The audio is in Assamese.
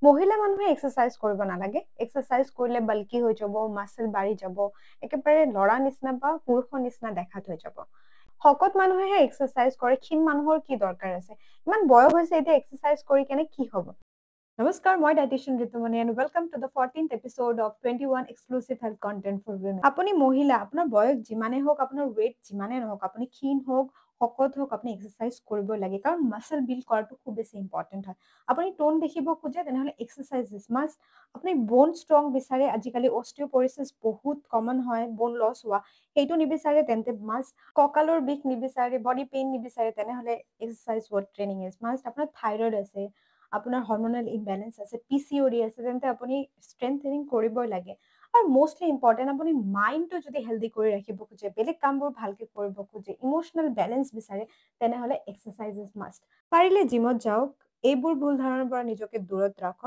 মহিলা মানুহে এক্সাৰসাইজ কৰিব নালাগে। এক্সাৰসাইজ কৰিলে বাল্কি হৈ যাব, মাসল বাঢ়ি যাব, একেবাৰে লৰা নিচিনা বা পুৰুষৰ নিচিনা দেখাত হৈ যাব। শকত মানুহেহে এক্সাৰসাইজ কৰে, ক্ষীণ মানুহৰ কি দৰকাৰ আছে? ইমান বয়স হৈছে এতিয়া এক্সাৰসাইজ কৰি কেনে কি হ'ব? নমস্কাৰ, মই dietitian Ritumoni and welcome to the 14th episode of 21 exclusive health content for women. আপুনি মহিলা, আপোনাৰ বয়স যিমানে হোক, আপোনাৰ weight যিমানে নহওক, আপুনি ক্ষীণ হোক, শকত হোক, আপুনি এক্সাৰসাইজ কৰিব লাগে কাৰণ মাসল বিল্ড কৰাটো খুব বেছি ইম্পৰ্টেন্ট হয়। আপুনি টোন দেখিব খোজে তেনেহলে এক্সাৰসাইজ ইজ মাষ্ট। আপুনি বোন ষ্ট্ৰং বিচাৰে, আজিকালি অস্টিওপৰিচিছ বহুত কমন হয়, বোন লছ হোৱা, সেইটো নিবিচাৰে তেন্তে মাষ্ট। কঁকালৰ বিষ নিবিচাৰে, বডি পেইন নিবিচাৰে, তেনেহলে exercise word training is must. আপোনাৰ থাইৰয়েড আছে, আপোনাৰ হৰমোনাল ইমবেলেন্স আছে, পিচিঅডি আছে, তেন্তে আপুনি ষ্ট্ৰেংথ ট্ৰেইনিং কৰিবই লাগে। আৰু মোষ্টলি ইম্পৰ্টেণ্ট, আপুনি মাইণ্ডটো যদি হেল্ডি কৰি ৰাখিব খোজে, বেলেগ কামবোৰ ভালকে কৰিব খোজে, ইমোচনেল বেলেঞ্চ বিচাৰে, তেনেহলে এক্সাৰসাইজ ইজ মাষ্ট। পাৰিলে জিমত যাওক, এইবোৰ ভুল ধাৰণাৰ পৰা নিজকে দূৰত ৰাখক।